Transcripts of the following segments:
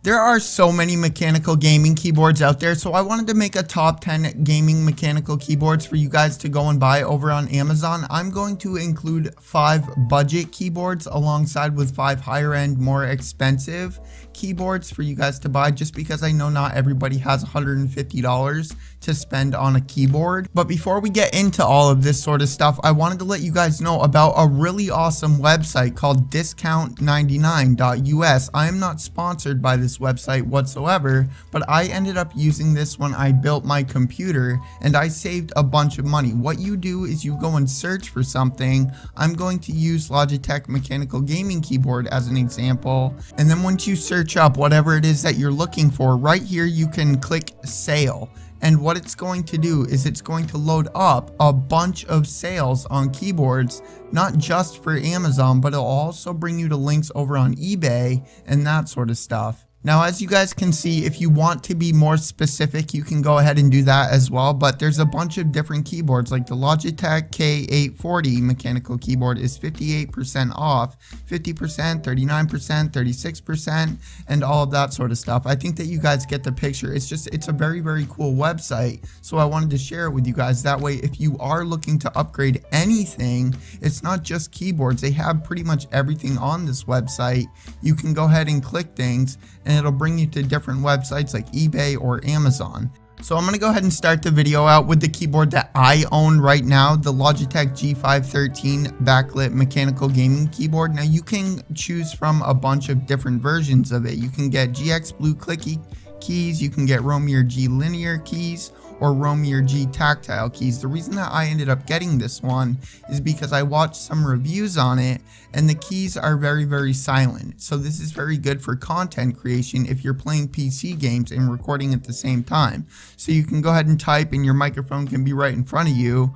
There are so many mechanical gaming keyboards out there, so I wanted to make a top 10 gaming mechanical keyboards for you guys to go and buy over on Amazon. I'm going to include 5 budget keyboards alongside with 5 higher end, more expensive keyboards for you guys to buy, just because I know not everybody has $150 to spend on a keyboard. But before we get into all of this sort of stuff, I wanted to let you guys know about a really awesome website called discount99.us. I am not sponsored by this website whatsoever, but I ended up using this when I built my computer and I saved a bunch of money. What you do is you go and search for something. I'm going to use Logitech mechanical gaming keyboard as an example, and then once you search up whatever it is that you're looking for, right here you can click sale. And what it's going to do is it's going to load up a bunch of sales on keyboards, not just for Amazon, but it'll also bring you to links over on eBay and that sort of stuff. Now, as you guys can see, if you want to be more specific, you can go ahead and do that as well. But there's a bunch of different keyboards, like the Logitech K840 mechanical keyboard is 58% off, 50%, 39%, 36%, and all of that sort of stuff. I think that you guys get the picture. It's a very, very cool website. So I wanted to share it with you guys. That way, if you are looking to upgrade anything, it's not just keyboards. They have pretty much everything on this website. You can go ahead and click things, and it'll bring you to different websites like eBay or Amazon. So I'm going to go ahead and start the video out with the keyboard that I own right now, the Logitech G513 backlit mechanical gaming keyboard. Now you can choose from a bunch of different versions of it. You can get GX Blue clicky keys, you can get Romier G linear keys, or Romier G tactile keys. The reason that I ended up getting this one is because I watched some reviews on it and the keys are very, very silent. So this is very good for content creation if you're playing PC games and recording at the same time. So you can go ahead and type and your microphone can be right in front of you,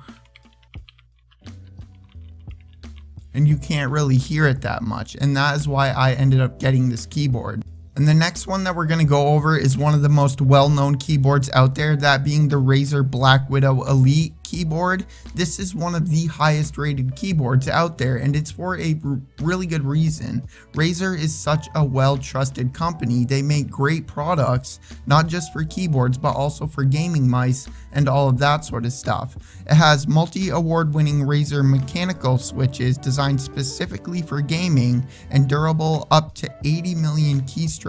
and you can't really hear it that much. And that is why I ended up getting this keyboard. And the next one that we're going to go over is one of the most well-known keyboards out there, that being the Razer BlackWidow Elite keyboard. This is one of the highest rated keyboards out there, and it's for a really good reason. Razer is such a well-trusted company. They make great products, not just for keyboards, but also for gaming mice and all of that sort of stuff. It has multi-award-winning Razer mechanical switches designed specifically for gaming and durable up to 80 million keystrokes.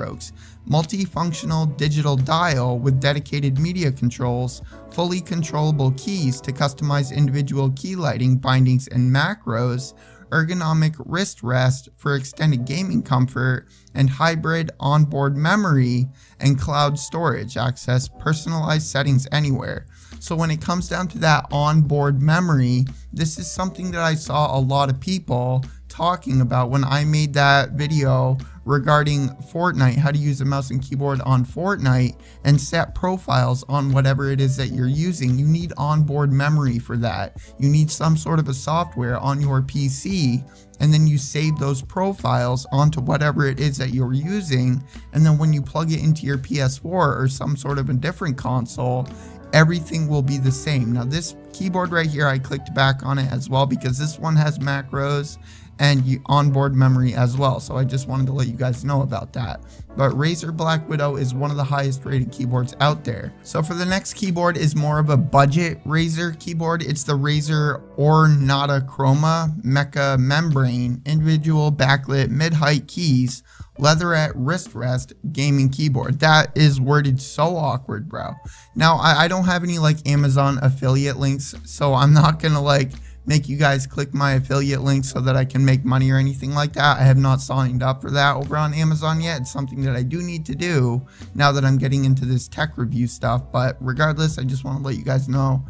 Multifunctional digital dial with dedicated media controls, fully controllable keys to customize individual key lighting, bindings, and macros, ergonomic wrist rest for extended gaming comfort, and hybrid onboard memory and cloud storage access, personalized settings anywhere. So when it comes down to that onboard memory, this is something that I saw a lot of people talking about when I made that video regarding Fortnite, how to use a mouse and keyboard on Fortnite and set profiles on whatever it is that you're using. You need onboard memory for that. You need some sort of a software on your PC, and then you save those profiles onto whatever it is that you're using, and then when you plug it into your PS4 or some sort of a different console, everything will be the same. Now this keyboard right here, I clicked back on it as well because this one has macros and onboard memory as well. So I just wanted to let you guys know about that. But Razer BlackWidow is one of the highest rated keyboards out there. So for the next keyboard is more of a budget Razer keyboard. It's the Razer Ornata Chroma Mecha Membrane individual backlit mid-height keys, leatherette wrist rest gaming keyboard. That is worded so awkward, bro. Now I don't have any like Amazon affiliate links, so I'm not gonna like make you guys click my affiliate link so that I can make money or anything like that. I have not signed up for that over on Amazon yet. It's something that I do need to do now that I'm getting into this tech review stuff. But regardless, I just want to let you guys know,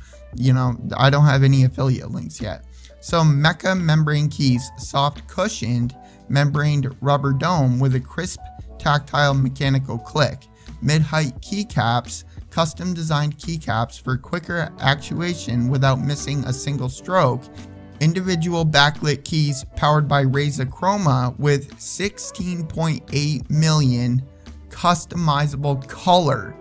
I don't have any affiliate links yet. So Mecha Membrane keys, soft cushioned membraned rubber dome with a crisp tactile mechanical click. Mid-height keycaps, custom designed keycaps for quicker actuation without missing a single stroke. Individual backlit keys powered by Razer Chroma with 16.8 million customizable color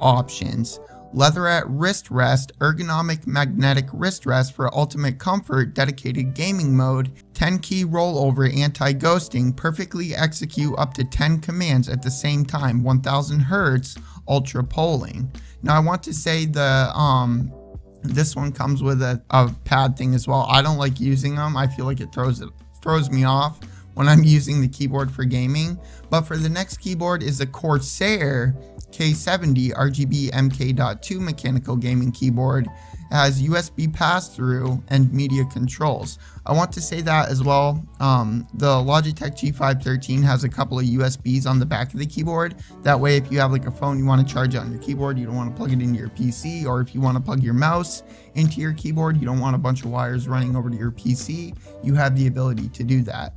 options. Leatherette wrist rest, ergonomic magnetic wrist rest for ultimate comfort, dedicated gaming mode, 10 key rollover anti-ghosting, perfectly execute up to 10 commands at the same time, 1000 Hertz ultra polling. Now I want to say this one comes with a pad thing as well. I don't like using them. I feel like it throws me off when I'm using the keyboard for gaming. But for the next keyboard is a CORSAIR K70 RGB MK.2 mechanical gaming keyboard. It has USB pass-through and media controls. I want to say that as well. The Logitech G513 has a couple of USBs on the back of the keyboard. That way, if you have like a phone you want to charge it on your keyboard, you don't want to plug it into your PC, or if you want to plug your mouse into your keyboard, you don't want a bunch of wires running over to your PC, you have the ability to do that.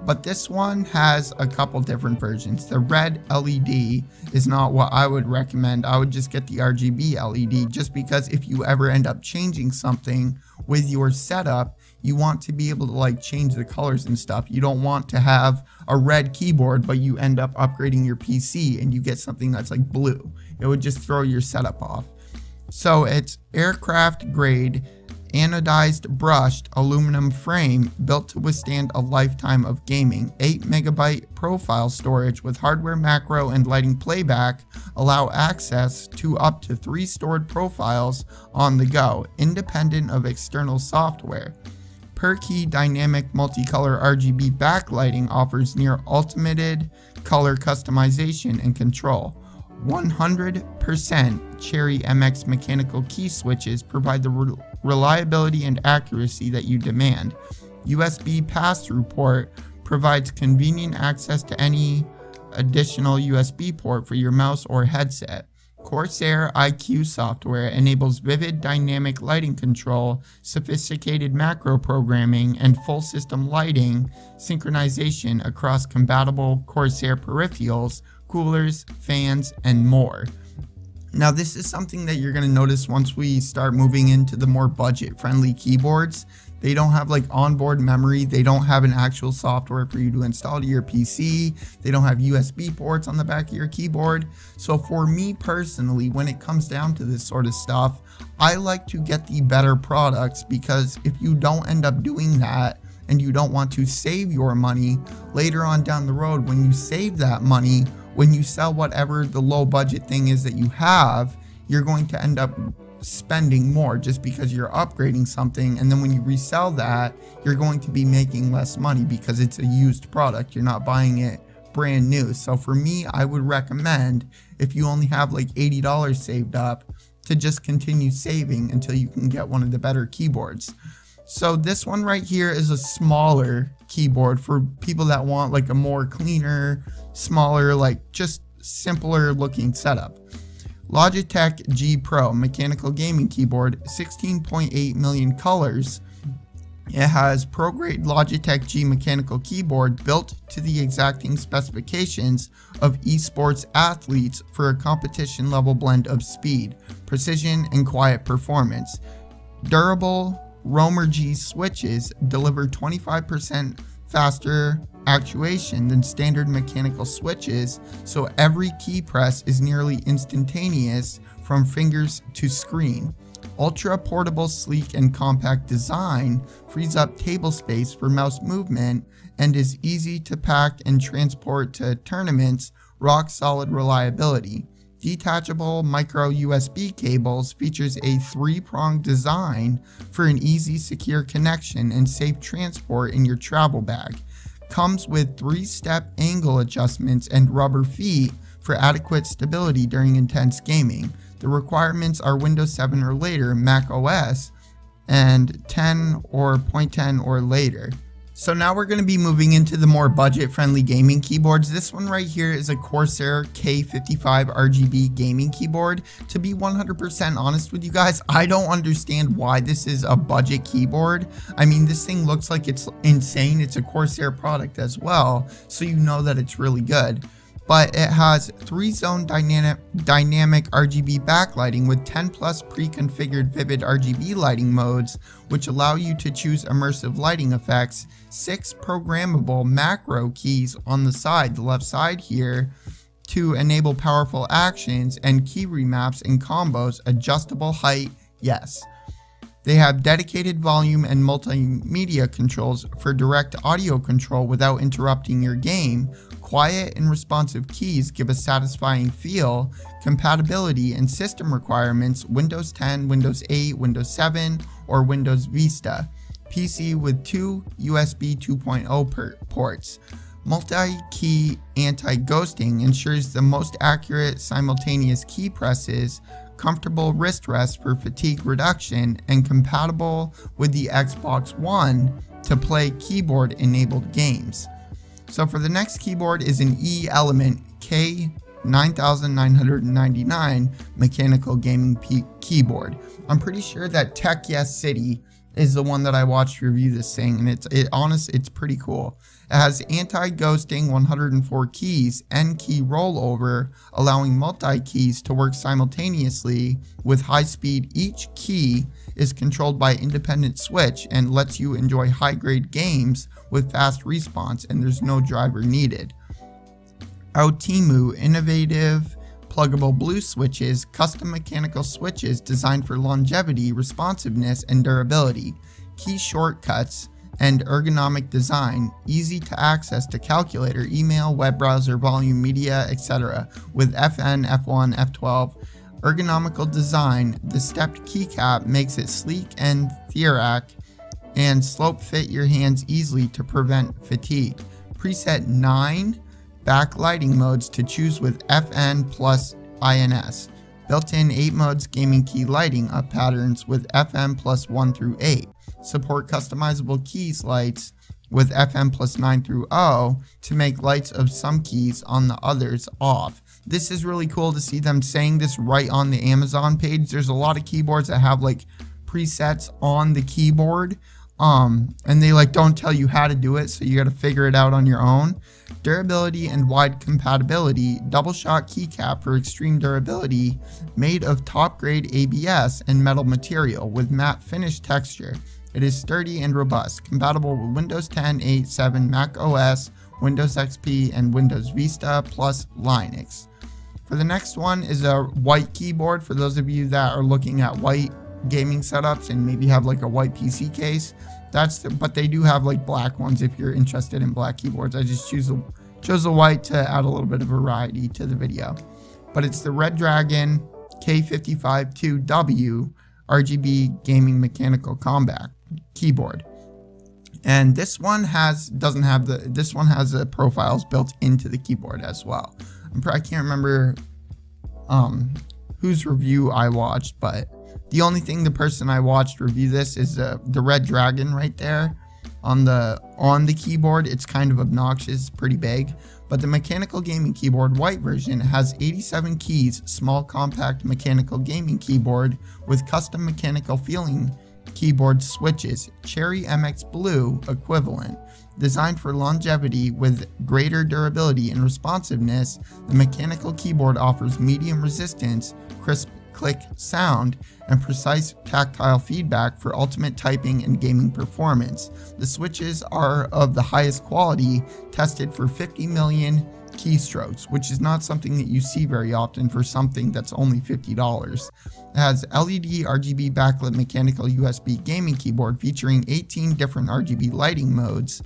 But this one has a couple different versions. The red LED is not what I would recommend. I would just get the RGB LED, just because if you ever end up changing something with your setup, you want to be able to like change the colors and stuff. You don't want to have a red keyboard, but you end up upgrading your PC and you get something that's like blue. It would just throw your setup off. So it's aircraft grade anodized brushed aluminum frame built to withstand a lifetime of gaming. 8 MB profile storage with hardware macro and lighting playback allow access to up to 3 stored profiles on the go, independent of external software. Per key dynamic multicolor RGB backlighting offers near ultimate color customization and control. 100% Cherry MX mechanical key switches provide the reliability and accuracy that you demand. USB pass-through port provides convenient access to any additional USB port for your mouse or headset. CORSAIR IQ software enables vivid dynamic lighting control, sophisticated macro programming, and full system lighting synchronization across compatible CORSAIR peripherals, coolers, fans, and more. Now this is something that you're going to notice once we start moving into the more budget-friendly keyboards. They don't have like onboard memory. They don't have an actual software for you to install to your PC. They don't have USB ports on the back of your keyboard. So for me personally, when it comes down to this sort of stuff, I like to get the better products, because if you don't end up doing that and you don't want to save your money later on down the road, when you save that money, when you sell whatever the low budget thing is that you have, you're going to end up spending more just because you're upgrading something, and then when you resell that, you're going to be making less money because it's a used product. You're not buying it brand new. So for me, I would recommend, if you only have like $80 saved up, to just continue saving until you can get one of the better keyboards. So this one right here is a smaller keyboard for people that want like a more cleaner, smaller, like just simpler looking setup. Logitech G Pro mechanical gaming keyboard, 16.8 million colors. It has pro-grade Logitech G mechanical keyboard built to the exacting specifications of esports athletes for a competition level blend of speed, precision, and quiet performance. Durable Romer G switches deliver 25% faster actuation than standard mechanical switches, so every key press is nearly instantaneous from fingers to screen. Ultra portable, sleek, and compact design frees up table space for mouse movement and is easy to pack and transport to tournaments. Rock solid reliability. Detachable micro USB cables features a 3-pronged design for an easy, secure connection and safe transport in your travel bag. Comes with 3-step angle adjustments and rubber feet for adequate stability during intense gaming. The requirements are Windows 7 or later, Mac OS, and 10 or 0.10 or later. So now we're going to be moving into the more budget-friendly gaming keyboards. This one right here is a CORSAIR K55 RGB gaming keyboard. To be 100% honest with you guys, I don't understand why this is a budget keyboard. I mean, this thing looks like it's insane. It's a CORSAIR product as well, so you know that it's really good. But it has 3-zone dynamic RGB backlighting with 10 plus pre-configured vivid RGB lighting modes, which allow you to choose immersive lighting effects, 6 programmable macro keys on the side, the left side here, to enable powerful actions, and key remaps and combos, adjustable height, yes. They have dedicated volume and multimedia controls for direct audio control without interrupting your game. Quiet and responsive keys give a satisfying feel. Compatibility and system requirements: Windows 10, Windows 8, Windows 7, or Windows Vista. PC with 2 USB 2.0 ports. Multi-key anti-ghosting ensures the most accurate simultaneous key presses, comfortable wrist rest for fatigue reduction, and compatible with the Xbox One to play keyboard-enabled games. So for the next keyboard is an E-Element K9999 mechanical gaming keyboard. I'm pretty sure that Tech Yes City is the one that I watched review this thing, and it's pretty cool. It has anti-ghosting 104 keys, N-key rollover, allowing multi-keys to work simultaneously with high speed. Each key is controlled by independent switch and lets you enjoy high-grade games with fast response, and there's no driver needed. Aotimu innovative pluggable blue switches, custom mechanical switches designed for longevity, responsiveness, and durability. Key shortcuts and ergonomic design, easy to access to calculator, email, web browser, volume, media, etc. with FN, F1, F12. Ergonomical design, the stepped keycap makes it sleek and theorac and slope fit your hands easily to prevent fatigue. Preset 9 backlighting modes to choose with FN plus INS. Built-in 8 modes gaming key lighting up patterns with FM plus 1 through 8. Support customizable keys lights with FM plus 9 through 0 to make lights of some keys on the others off. This is really cool to see them saying this right on the Amazon page. There's a lot of keyboards that have like presets on the keyboard, and they like don't tell you how to do it, so you got to figure it out on your own. Durability and wide compatibility, double shot keycap for extreme durability, made of top grade ABS and metal material with matte finish texture. It is sturdy and robust, compatible with Windows 10, 8, 7, Mac OS, Windows XP, and Windows Vista plus Linux. For the next one is a white keyboard. For those of you that are looking at white gaming setups and maybe have like a white PC case, but they do have like black ones if you're interested in black keyboards. I just chose the white to add a little bit of variety to the video. But it's the Red Dragon K552W RGB gaming mechanical combat keyboard. And this one has the profiles built into the keyboard as well. I can't remember whose review I watched, but the only thing the person I watched review this is the Red Dragon right there on the keyboard. It's kind of obnoxious, pretty big, but the mechanical gaming keyboard white version has 87 keys, small compact mechanical gaming keyboard with custom mechanical feeling keyboard switches, Cherry MX Blue equivalent. Designed for longevity with greater durability and responsiveness, the mechanical keyboard offers medium resistance, crisp click sound, and precise tactile feedback for ultimate typing and gaming performance. The switches are of the highest quality, tested for 50 million keystrokes, which is not something that you see very often for something that's only $50. It has LED RGB backlit mechanical USB gaming keyboard featuring 18 different RGB lighting modes.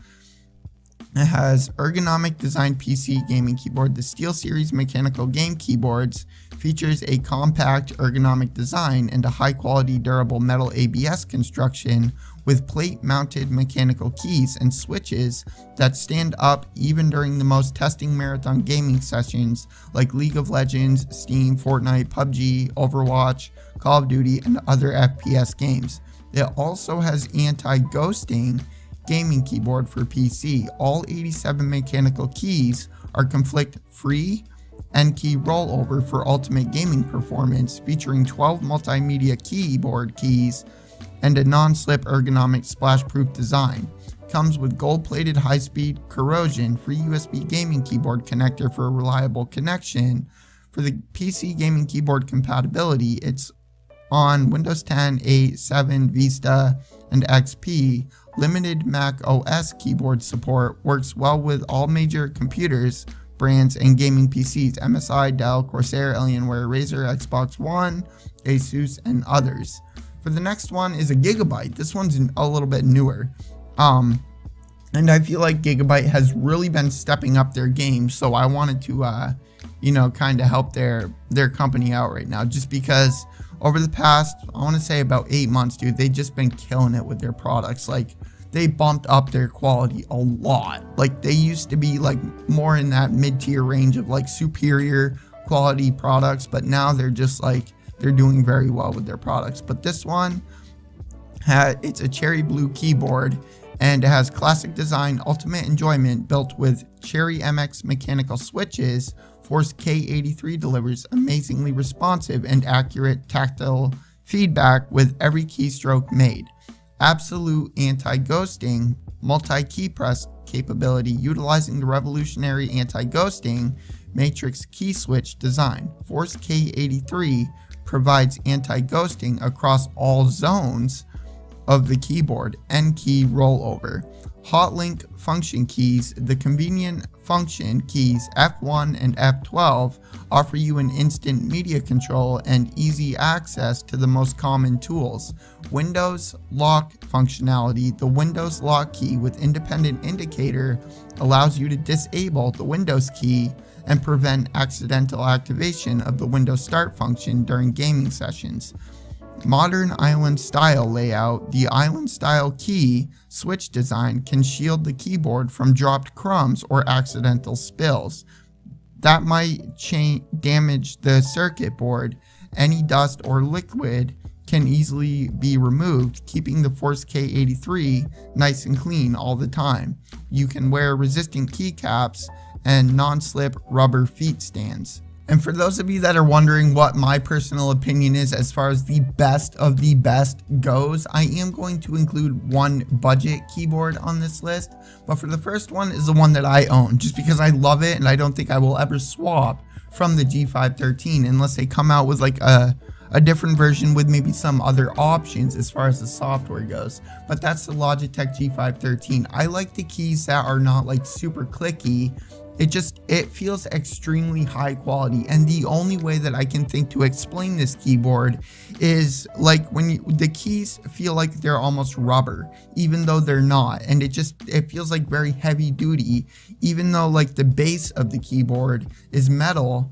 It has ergonomic designed PC gaming keyboard. The SteelSeries mechanical game keyboards features a compact ergonomic design and a high quality durable metal ABS construction with plate mounted mechanical keys and switches that stand up even during the most testing marathon gaming sessions like League of Legends, Steam, Fortnite, PUBG, Overwatch, Call of Duty, and other FPS games. It also has anti-ghosting gaming keyboard for PC. All 87 mechanical keys are conflict-free, N-key rollover for ultimate gaming performance, featuring 12 multimedia keyboard keys and a non-slip ergonomic splash-proof design. Comes with gold-plated high-speed corrosion-free USB gaming keyboard connector for a reliable connection. For the PC gaming keyboard compatibility, it's on Windows 10, 8, 7, Vista, and XP. Limited Mac OS keyboard support, works well with all major computers, brands, and gaming PCs: MSI, Dell, Corsair, Alienware, Razer, Xbox One, Asus, and others. For the next one is a Gigabyte. This one's a little bit newer. And I feel like Gigabyte has really been stepping up their game. So I wanted to, you know, kind of help their company out right now, just because over the past, I want to say about 8 months, dude, they've just been killing it with their products. Like, they bumped up their quality a lot. Like, they used to be like more in that mid-tier range of like superior quality products, but now they're just like, they're doing very well with their products. But this one, it's a cherry blue keyboard, and it has classic design, ultimate enjoyment, built with Cherry MX mechanical switches. Force K83 delivers amazingly responsive and accurate tactile feedback with every keystroke made. Absolute anti-ghosting, multi-key press capability utilizing the revolutionary anti-ghosting matrix key switch design. Force K83 provides anti-ghosting across all zones of the keyboard. N key rollover. Hotlink function keys. The convenient function keys F1 and F12 offer you an instant media control and easy access to the most common tools. Windows lock functionality. The Windows lock key with independent indicator allows you to disable the Windows key and prevent accidental activation of the Windows Start function during gaming sessions. Modern island style layout. The island style key switch design can shield the keyboard from dropped crumbs or accidental spills that might damage the circuit board. Any dust or liquid can easily be removed, keeping the Force K83 nice and clean all the time. You can wear resistant keycaps and non-slip rubber feet stands. And for those of you that are wondering what my personal opinion is as far as the best of the best goes, I am going to include one budget keyboard on this list. But for the first one is the one that I own, just because I love it and I don't think I will ever swap from the G513 unless they come out with like a different version with maybe some other options as far as the software goes. But that's the Logitech G513. I like the keys that are not like super clicky. It feels extremely high quality, and the only way that I can think to explain this keyboard is like when the keys feel like they're almost rubber, even though they're not, and it feels like very heavy duty, even though like the base of the keyboard is metal.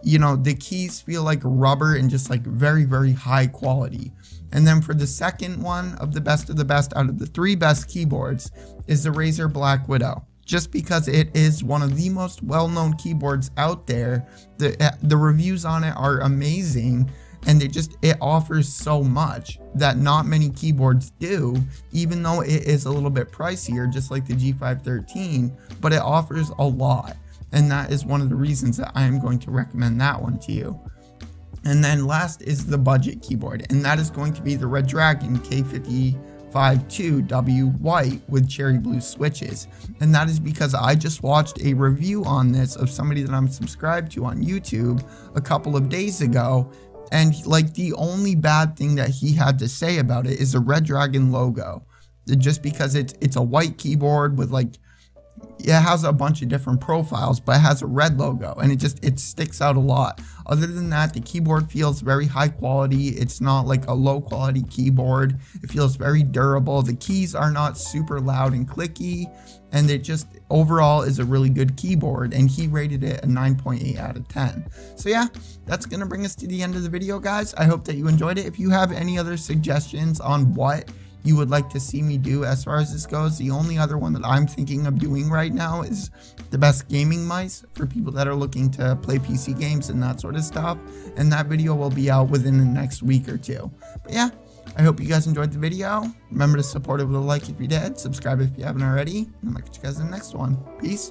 You know, the keys feel like rubber and just like very, very high quality. And then for the second one of the best out of the 3 best keyboards is the Razer BlackWidow. Just because it is one of the most well-known keyboards out there. The reviews on it are amazing, and it offers so much that not many keyboards do, even though it is a little bit pricier, just like the G513, but it offers a lot. And that is one of the reasons that I am going to recommend that one to you. And then last is the budget keyboard, and that is going to be the Red Dragon K5052W white with cherry blue switches. And that is because I just watched a review on this of somebody that I'm subscribed to on YouTube a couple of days ago, and like the only bad thing that he had to say about it is the Red Dragon logo. Just because it's a white keyboard with like, it has a bunch of different profiles, but it has a red logo, and it sticks out a lot. Other than that, the keyboard feels very high quality. It's not like a low quality keyboard. It feels very durable. The keys are not super loud and clicky, and it just overall is a really good keyboard, and he rated it a 9.8 out of 10. So yeah, that's gonna bring us to the end of the video, guys. I hope that you enjoyed it. If you have any other suggestions on what you would like to see me do as far as this goes, the only other one that I'm thinking of doing right now is the best gaming mice for people that are looking to play PC games and that sort of stuff, and that video will be out within the next week or two. But yeah, I hope you guys enjoyed the video. Remember to support it with a like if you did, subscribe if you haven't already, and I'll catch you guys in the next one. Peace.